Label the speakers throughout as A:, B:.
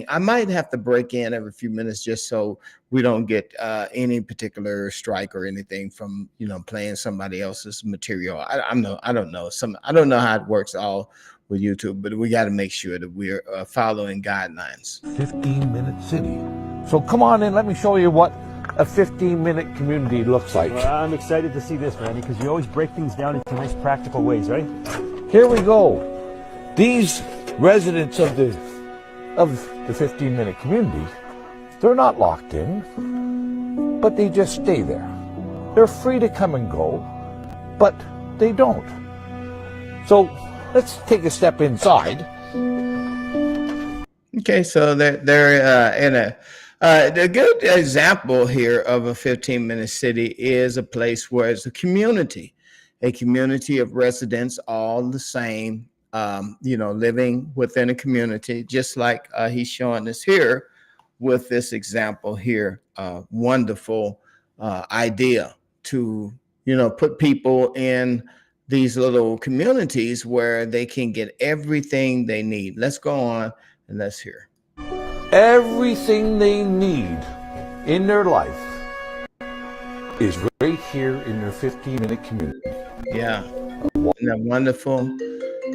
A: I might have to break in every few minutes just so we don't get any particular strike or anything from, you know, playing somebody else's material. I don't know. I don't know how it works all with YouTube, but we got to make sure that we're following guidelines.
B: 15-minute city. So come on in, let me show you what a 15-minute community looks like.
C: Well, I'm excited to see this, Randy, because you always break things down into nice practical ways, right?
B: Here we go. These residents of the 15-minute community, they're not locked in, but they just stay there. They're free to come and go, but they don't. So let's take a step inside.
A: Okay, so they're in a good example here of a 15-minute city is a place where it's a community of residents, all the same, you know, living within a community, just like he's showing us here with this example here. Wonderful idea to, you know, put people in these little communities where they can get everything they need. Let's go on and let's hear.
B: Everything they need in their life is right here in their 15-minute community.
A: Yeah, isn't that wonderful?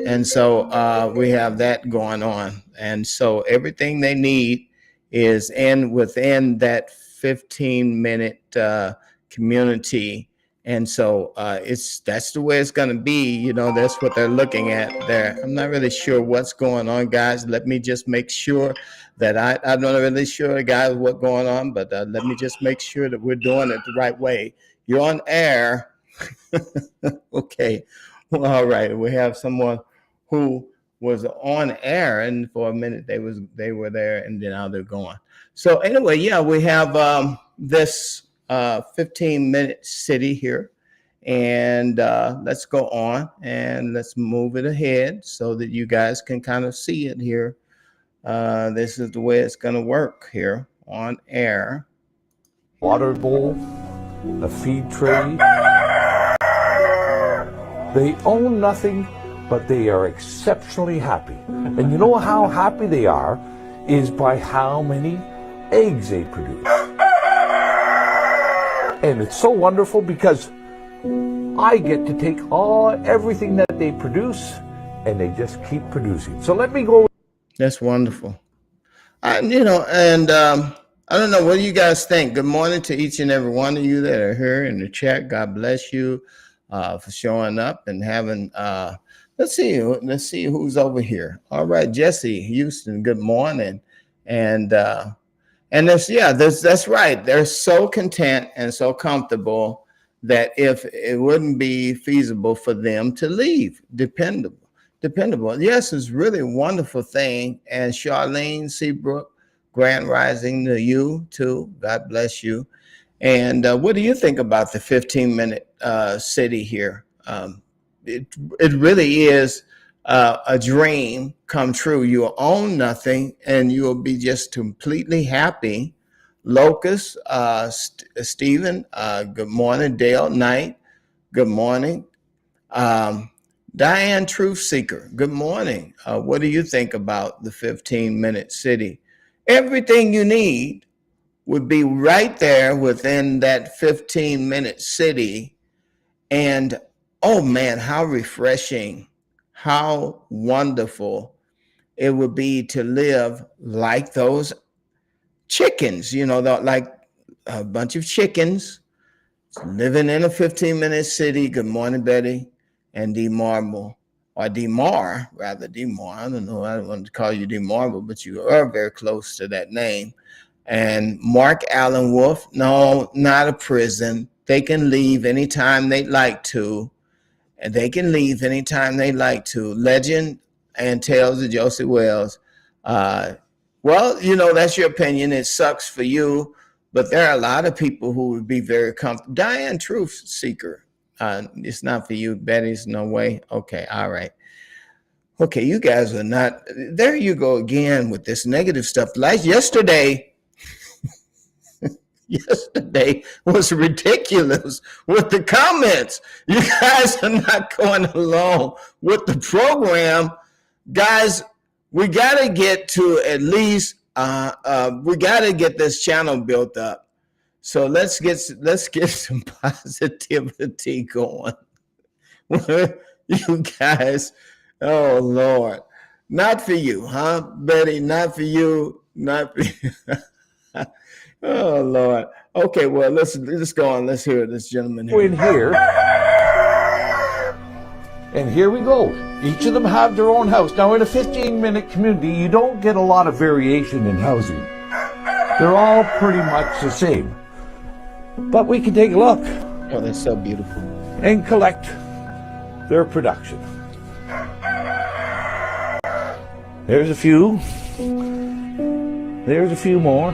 A: And so we have that going on. And so everything they need is within that 15-minute community. And so that's the way it's going to be. You know, that's what they're looking at there. I'm not really sure what's going on, guys. Let me just make sure that I'm not really sure, guys, what's going on, but let me just make sure that we're doing it the right way. You're on air. Okay. Well, all right. We have someone who was on air, and for a minute they were there, and then now they're gone. So anyway, yeah, we have this 15-minute city here, and let's go on and let's move it ahead so that you guys can kind of see it here. This is the way it's going to work here on air.
B: Water bowl, a feed tray. They own nothing, but they are exceptionally happy. And you know how happy they are is by how many eggs they produce. And it's so wonderful because I get to take everything that they produce, and they just keep producing. So let me go.
A: That's wonderful. You know, and I don't know, what do you guys think? Good morning to each and every one of you that are here in the chat. God bless you for showing up and having, let's see who's over here. All right, Jesse Houston, good morning. And that's right. They're so content and so comfortable that if it wouldn't be feasible for them to leave, dependable. Yes, it's really a wonderful thing. And Charlene Seabrook, Grand Rising to you too. God bless you. And what do you think about the 15-minute city here? It really is a dream come true. You'll own nothing and you'll be just completely happy. Locust, Stephen, good morning. Dale Knight, good morning. Diane Truth Seeker, good morning. What do you think about the 15-minute city? Everything you need would be right there within that 15-minute city. And oh man, how refreshing, how wonderful it would be to live like those chickens, you know, like a bunch of chickens living in a 15-minute city. Good morning, Betty. And DeMar, rather. I don't know. I don't want to call you DeMarble, but you are very close to that name. And Mark Allen Wolf, no, not a prison. They can leave anytime they'd like to. And they can leave anytime they like to. Legend and Tales of Joseph Wells. Well, you know, that's your opinion. It sucks for you. But there are a lot of people who would be very comfortable. Diane Truth Seeker. It's not for you, Betty's no way. Okay, all right. Okay, you guys are not. There you go again with this negative stuff. Like yesterday was ridiculous with the comments. You guys are not going along with the program. Guys, we got to get to at least We got to get this channel built up. So let's get some positivity going. You guys, oh Lord, not for you, huh, Betty? Not for you. Not for you. Oh Lord. Okay, well let's go on. Let's hear this gentleman here.
B: In here, and here we go. Each of them have their own house. Now, in a 15-minute community, you don't get a lot of variation in housing. They're all pretty much the same. But we can take a look.
A: Oh, that's so beautiful.
B: And collect their production. There's a few. There's a few more.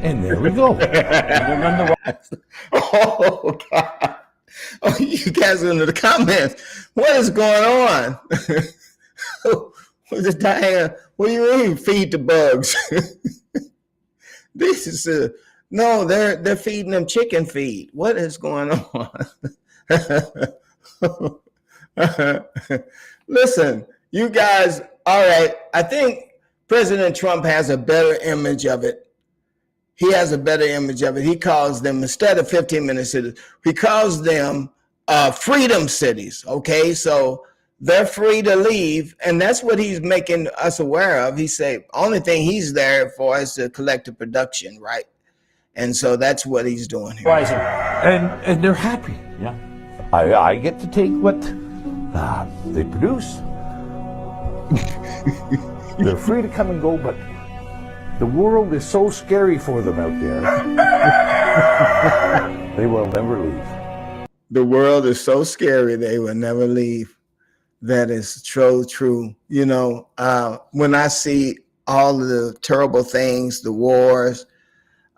B: And there we go.
A: Oh, God. Oh, you guys are in the comments. What is going on? What is Diane? What do you mean feed the bugs? This is no, they're feeding them chicken feed. What is going on? Listen, you guys, all right, I think President Trump has a better image of it. He has a better image of it. He calls them, instead of 15-minute cities, he calls them freedom cities, okay? So they're free to leave, and that's what he's making us aware of. He said, only thing he's there for is to collect the production, right? And so that's what he's doing here.
B: And they're happy.
C: Yeah.
B: I get to take what they produce. They're free to come and go, but the world is so scary for them out there. They will never leave.
A: The world is so scary, they will never leave. That is so true. You know, when I see all of the terrible things, the wars,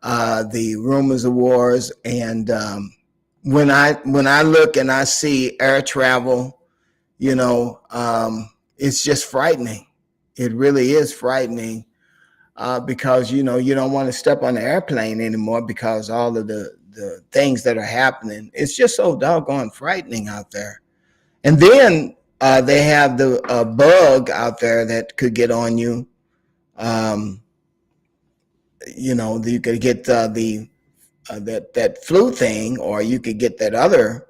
A: the rumors of wars, and when I look and I see air travel, you know, it's just frightening. It really is frightening. Because, you know, you don't want to step on the airplane anymore because all of the things that are happening. It's just so doggone frightening out there. And then they have the bug out there that could get on you. You know, you could get that flu thing, or you could get that other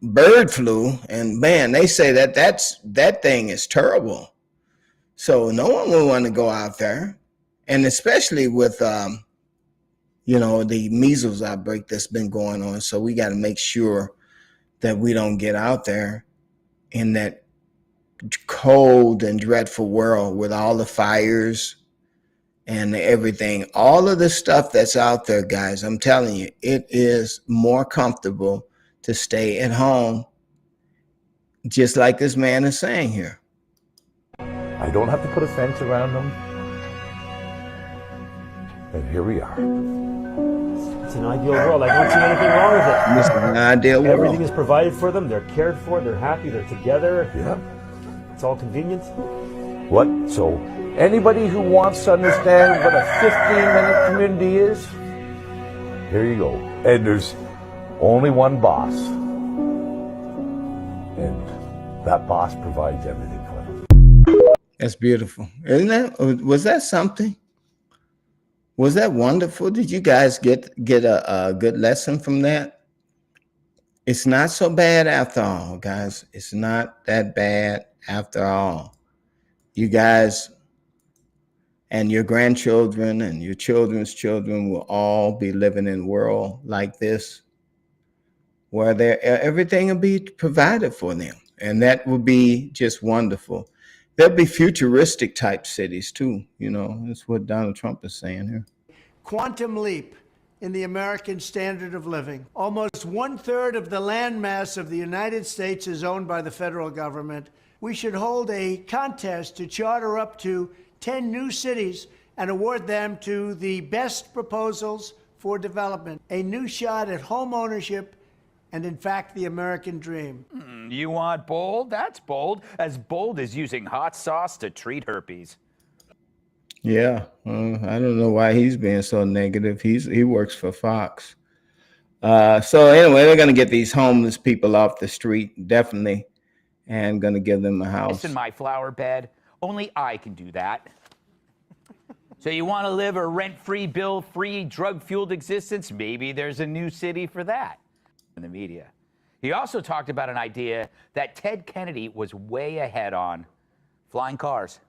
A: bird flu. And man, they say that thing is terrible. So no one will want to go out there, and especially with, you know, the measles outbreak that's been going on. So we got to make sure that we don't get out there in that cold and dreadful world with all the fires and everything. All of the stuff that's out there, guys, I'm telling you, it is more comfortable to stay at home, just like this man is saying here.
B: I don't have to put a fence around them. And here we are.
C: It's an ideal world. I don't see anything wrong with it.
A: It's an ideal world.
C: Everything is provided for them. They're cared for. They're happy. They're together.
B: Yeah.
C: It's all convenient.
B: What? So anybody who wants to understand what a 15-minute community is, here you go. And there's only one boss. And that boss provides everything for them.
A: That's beautiful. Isn't that? Was that something? Was that wonderful? Did you guys get a good lesson from that? It's not so bad after all, guys. It's not that bad after all. You guys and your grandchildren and your children's children will all be living in a world like this, where everything will be provided for them. And that will be just wonderful. There'll be futuristic type cities too. You know, that's what Donald Trump is saying here.
D: Quantum leap in the American standard of living. Almost 1/3 of the landmass of the United States is owned by the federal government. We should hold a contest to charter up to 10 new cities and award them to the best proposals for development. A new shot at home ownership and, in fact, the American dream.
E: You want bold? That's bold. As bold as using hot sauce to treat herpes.
A: Yeah, I don't know why he's being so negative. He works for Fox. So anyway, they're going to get these homeless people off the street, definitely, and going to give them a house.
E: In my flower bed. Only I can do that. So you want to live a rent-free, bill-free, drug-fueled existence? Maybe there's a new city for that in the media. He also talked about an idea that Ted Kennedy was way ahead on: flying cars.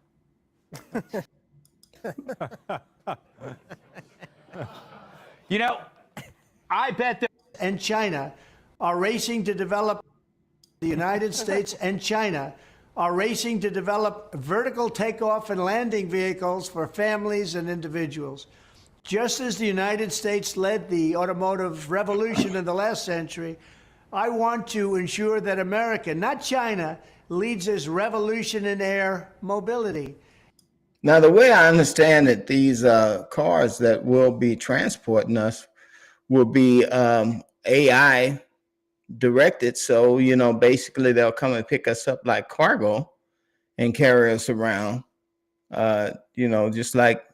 E: You know, I bet that.
D: And China are racing to develop, the United States and China are racing to develop vertical takeoff and landing vehicles for families and individuals. Just as the United States led the automotive revolution in the last century, I want to ensure that America, not China, leads this revolution in air mobility.
A: Now, the way I understand it, these cars that will be transporting us will be AI directed. So, you know, basically they'll come and pick us up like cargo and carry us around, you know, just like,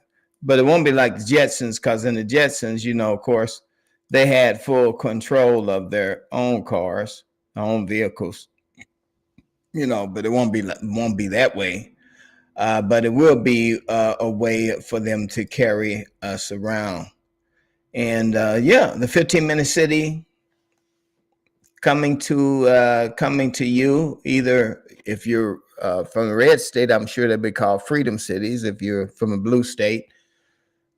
A: but it won't be like the Jetsons, because in the Jetsons, you know, of course, they had full control of their own cars, their own vehicles, you know, but it won't be that way. But it will be a way for them to carry us around. And yeah, the 15-minute city coming to you. Either if you're from a red state, I'm sure they'll be called freedom cities. If you're from a blue state,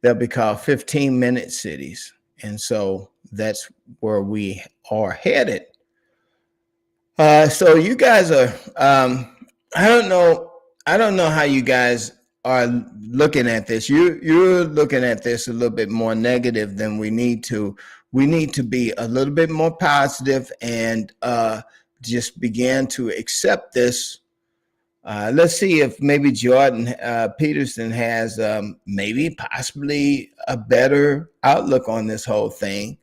A: they'll be called 15-minute cities. And so that's where we are headed. So you guys are, I don't know how you guys are looking at this. You're looking at this a little bit more negative than we need to. We need to be a little bit more positive and just begin to accept this. Let's see if maybe Jordan Peterson has maybe possibly a better outlook on this whole thing.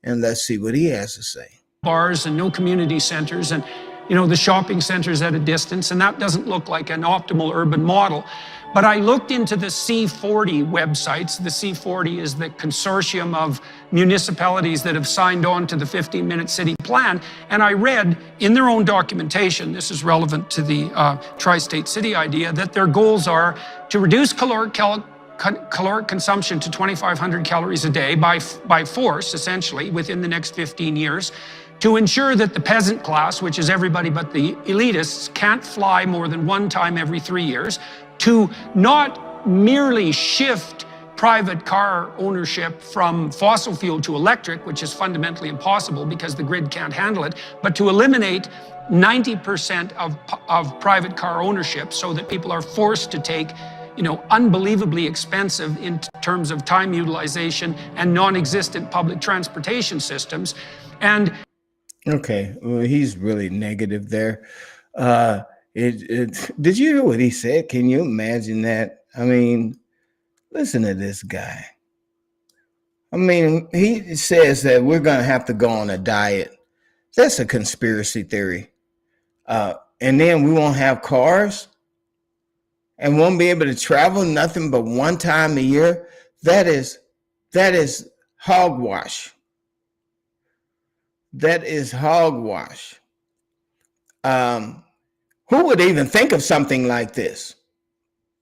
A: And let's see what he has to say.
F: Bars and no community centers, and you know, the shopping centers at a distance, and that doesn't look like an optimal urban model. But I looked into the C40 websites. The C40 is the consortium of municipalities that have signed on to the 15-minute city plan. And I read in their own documentation, this is relevant to the tri-state city idea, that their goals are to reduce caloric consumption to 2,500 calories a day by force, essentially, within the next 15 years, to ensure that the peasant class, which is everybody but the elitists, can't fly more than one time every 3 years, to not merely shift private car ownership from fossil fuel to electric, which is fundamentally impossible because the grid can't handle it, but to eliminate 90% of private car ownership so that people are forced to take, you know, unbelievably expensive in terms of time utilization and non-existent public transportation systems. And
A: okay, well, he's really negative there. Did you hear what he said? Can you imagine that? I mean, listen to this guy. I mean, he says that we're going to have to go on a diet. That's a conspiracy theory. And then we won't have cars and won't be able to travel nothing but one time a year. That is hogwash. That is hogwash. Who would even think of something like this?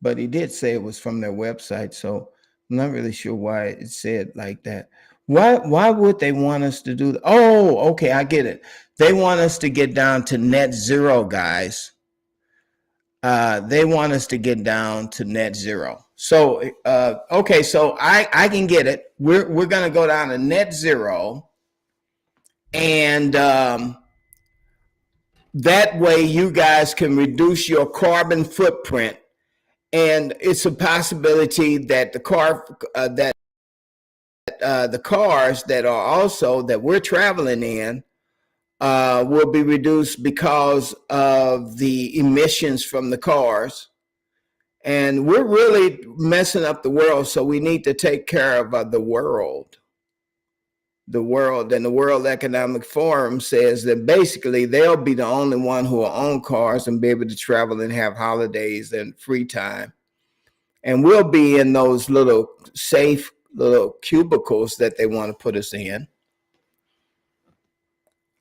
A: But he did say it was from their website, so I'm not really sure why it said like that. Why would they want us to do that? Oh, okay, I get it. They want us to get down to net zero, guys. They want us to get down to net zero. So, okay, so I can get it. We're gonna go down to net zero, and that way you guys can reduce your carbon footprint. And it's a possibility that the cars that are also that we're traveling in will be reduced because of the emissions from the cars. And we're really messing up the world, so we need to take care of the world. The world, and the World Economic Forum says that basically they'll be the only one who will own cars and be able to travel and have holidays and free time. And we'll be in those little safe little cubicles that they want to put us in.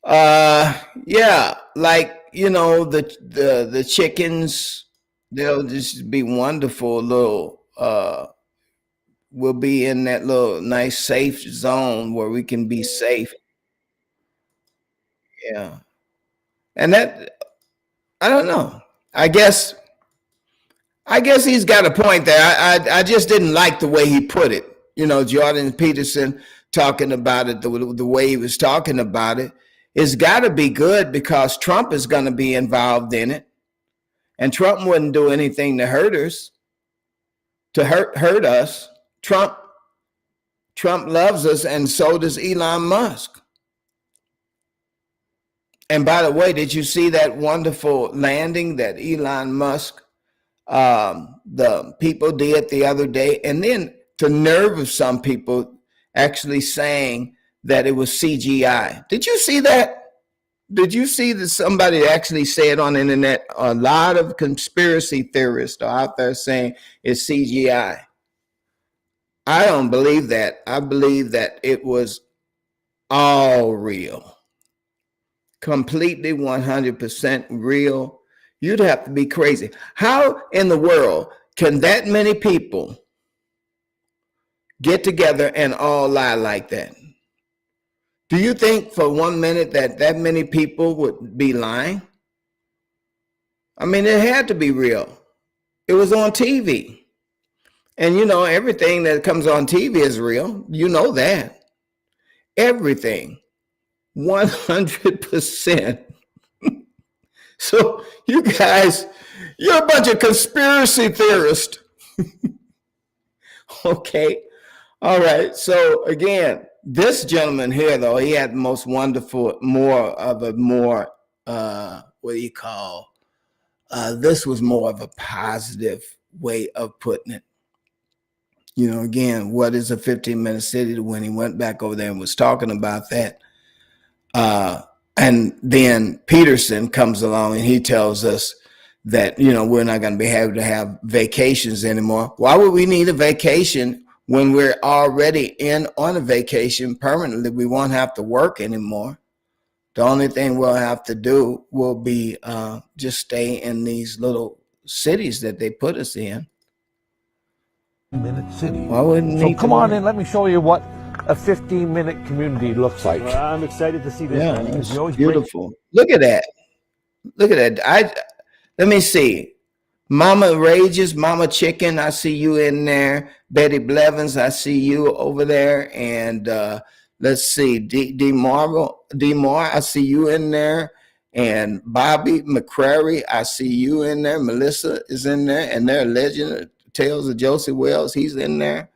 A: Yeah, like, you know, the chickens they'll just be wonderful little. We'll be in that little nice safe zone where we can be safe. Yeah, and that I don't know. I guess he's got a point there. I just didn't like the way he put it. You know, Jordan Peterson talking about it the way he was talking about it. It's got to be good because Trump is going to be involved in it, and Trump wouldn't do anything to hurt us. Hurt us. Trump loves us, and so does Elon Musk. And by the way, did you see that wonderful landing that Elon Musk, the people did the other day? And then the nerve of some people actually saying that it was CGI. Did you see that? Did you see that somebody actually said on the internet? A lot of conspiracy theorists are out there saying it's CGI. I don't believe that. I believe that it was all real. Completely 100% real. You'd have to be crazy. How in the world can that many people get together and all lie like that? Do you think for 1 minute that many people would be lying? I mean, it had to be real. It was on TV. And you know, everything that comes on TV is real. You know that. Everything. 100%. So you guys, you're a bunch of conspiracy theorists. Okay. All right. So again, this gentleman here, though, he had the most wonderful, what do you call? This was more of a positive way of putting it. You know, again, what is a 15-minute city? When he went back over there and was talking about that. And then Peterson comes along and he tells us that, you know, we're not going to be able to have vacations anymore. Why would we need a vacation when we're already on a vacation permanently? We won't have to work anymore. The only thing we'll have to do will be just stay in these little cities that they put us in.
B: Minute city.
A: Why wouldn't
B: So
A: need
B: come
A: to
B: on
A: work?
B: in, let me show you what a 15-minute community looks like.
C: Well, I'm excited to see this,
A: Yeah,
C: Randy, because
A: it's
C: you always
A: beautiful. Look at that. Look at that. Let me see. Mama Rages, Mama Chicken, I see you in there. Betty Blevins, I see you over there. And let's see, D Moore, I see you in there. And Bobby McCrary, I see you in there. Melissa is in there. And their legend, Tales of Josie Wells, he's in there.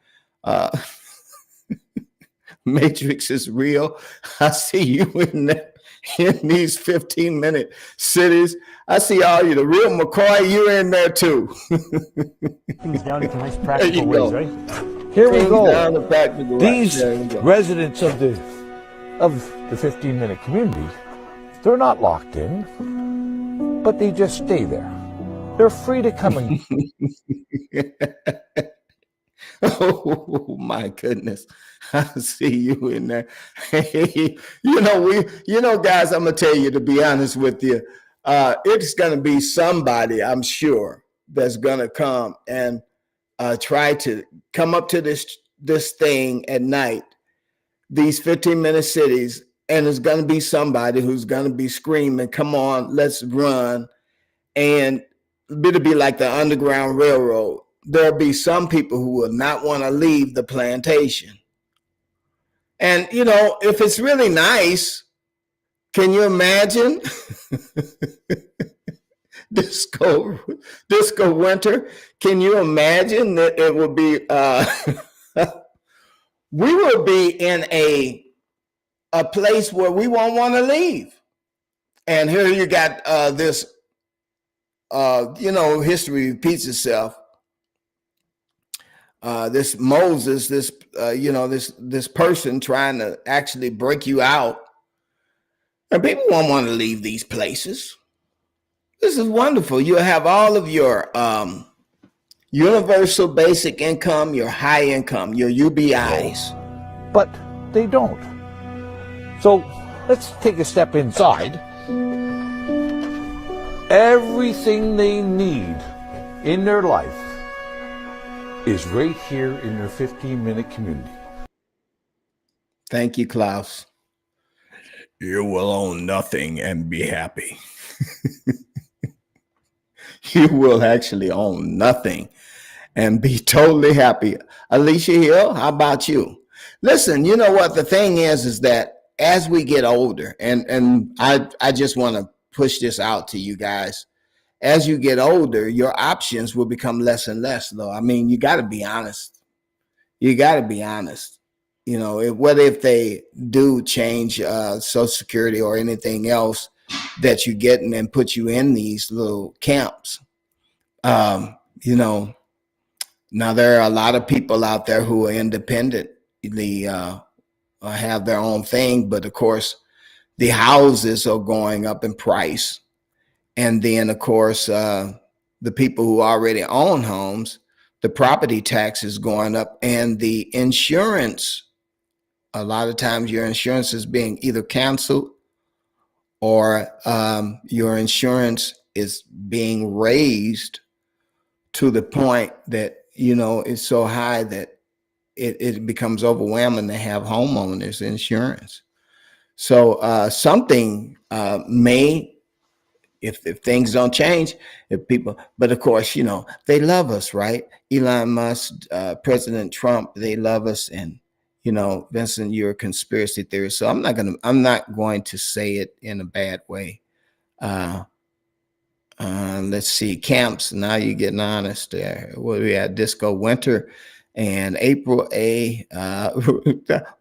A: Matrix is real. I see you in there, in these 15-minute cities. I see all you. The real McCoy, you're in there too.
C: break things down into nice
A: There
C: practical
A: you
C: ways,
A: go.
C: right?
B: Here we
A: Down
B: go.
A: the practical
B: These
A: right. There you go.
B: residents of the 15-minute community, they're not locked in, but they just stay there. They're free to come and
A: Oh my goodness. I see you in there. Guys, I'm gonna tell you, to be honest with you, it's gonna be somebody, I'm sure, that's gonna come and try to come up to this thing at night, these 15-minute cities, and it's gonna be somebody who's gonna be screaming, "Come on, let's run!" And it'll be like the Underground Railroad. There'll be some people who will not want to leave the plantation. And, you know, if it's really nice, can you imagine disco winter? Can you imagine that it would be, we will be in a place where we won't want to leave. And here you got this, history repeats itself. This Moses, this person trying to actually break you out. And people won't want to leave these places. This is wonderful. You'll have all of your universal basic income, your high income, your UBIs.
B: but they don't. So let's take a step inside. Everything they need in their life is right here in their 15-minute community.
A: Thank you, Klaus. You will own nothing and be happy. You will actually own nothing and be totally happy. Alicia Hill, how about you? Listen, you know what the thing is that as we get older, and I just want to push this out to you guys, as you get older, your options will become less and less, though. I mean, you got to be honest. You got to be honest. You know, whether if they do change Social Security or anything else that you get and put you in these little camps, you know, now there are a lot of people out there who are independently have their own thing, but of course, the houses are going up in price. And then, of course, the people who already own homes, the property tax is going up, and the insurance, a lot of times your insurance is being either canceled or your insurance is being raised to the point that, you know, it's so high that it becomes overwhelming to have homeowners insurance. So something may, if things don't change, if people, but of course, you know, they love us, right? Elon Musk, President Trump, they love us. And, you know, Vincent, you're a conspiracy theorist. So I'm not going to say it in a bad way. Let's see, camps. Now you're getting honest there. What we had, Disco Winter and April A.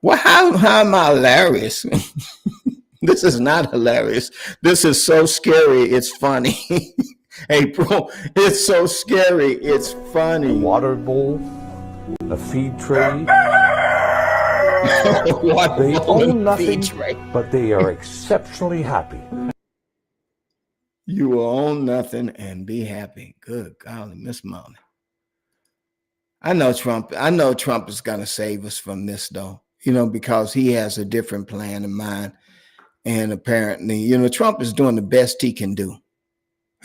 A: Well, how am I hilarious? This is not hilarious. This is so scary. It's funny. April, it's so scary. It's funny.
B: Water bowl, a feed tray. They own nothing, but they are exceptionally happy.
A: You will own nothing and be happy. Good golly, Miss Molly. I know Trump is going to save us from this, though, you know, because he has a different plan in mind. And apparently, you know, Trump is doing the best he can do.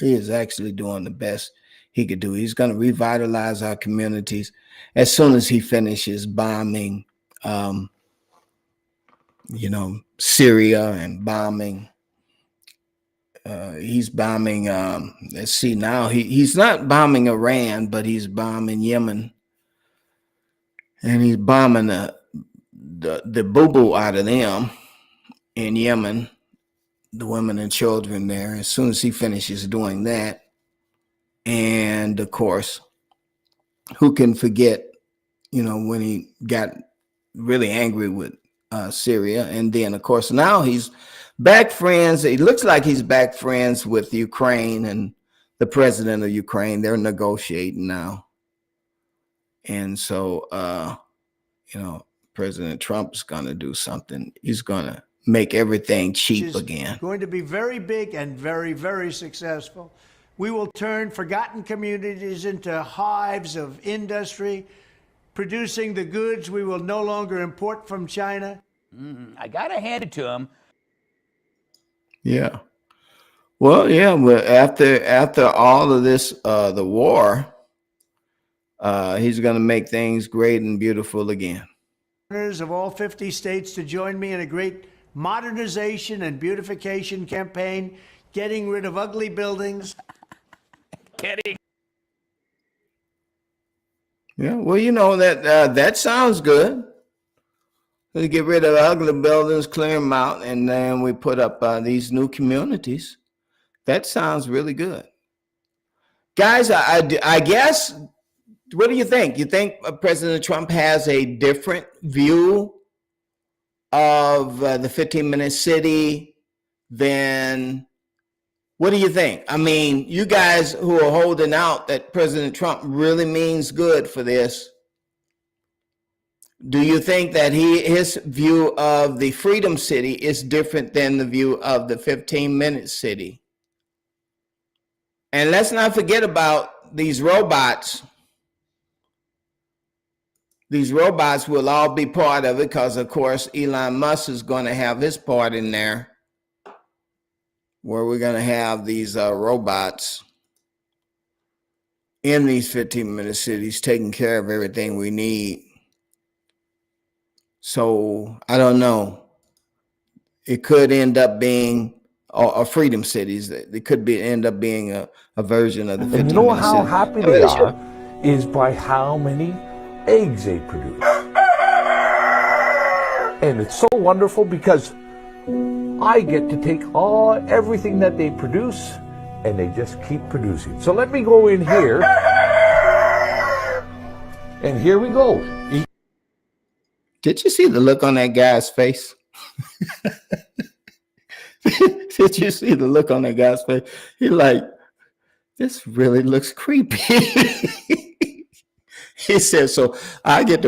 A: He is actually doing the best he could do. He's going to revitalize our communities as soon as he finishes bombing, you know, Syria and bombing. He's bombing, let's see now, he's not bombing Iran, but he's bombing Yemen. And he's bombing the boo-boo out of them in Yemen, the women and children there, as soon as he finishes doing that. And of course, who can forget, you know, when he got really angry with Syria. And then, of course, now he's back friends. It looks like he's back friends with Ukraine and the president of Ukraine. They're negotiating now. And so, you know, President Trump's going to do something. He's going to make everything cheap again.
D: Going to be very big and very, very successful. We will turn forgotten communities into hives of industry, producing the goods we will no longer import from China.
E: I got to hand it to him.
A: Yeah. Well, yeah, but after all of this, the war, he's going to make things great and beautiful again.
D: Of all 50 states to join me in a great modernization and beautification campaign, getting rid of ugly buildings.
E: Kidding.
A: Yeah, well, you know, that sounds good. We get rid of ugly buildings, clear them out, and then we put up these new communities. That sounds really good. Guys, I guess, what do you think? You think President Trump has a different view of the 15-minute city than, what do you think? I mean, you guys who are holding out that President Trump really means good for this, do you think that his view of the Freedom City is different than the view of the 15-minute city? And let's not forget about these robots. These robots will all be part of it because, of course, Elon Musk is going to have his part in there, where we're going to have these robots in these 15-minute cities, taking care of everything we need. So I don't know. It could end up being a freedom cities. It could end up being a version of the 15-minute
B: And you know how
A: city.
B: happy they are is by how many eggs they produce. And it's so wonderful because I get to take everything that they produce and they just keep producing. So let me go in here. And here we go.
A: Did you see the look on that guy's face? Did you see the look on that guy's face? He like, this really looks creepy. He said, so I get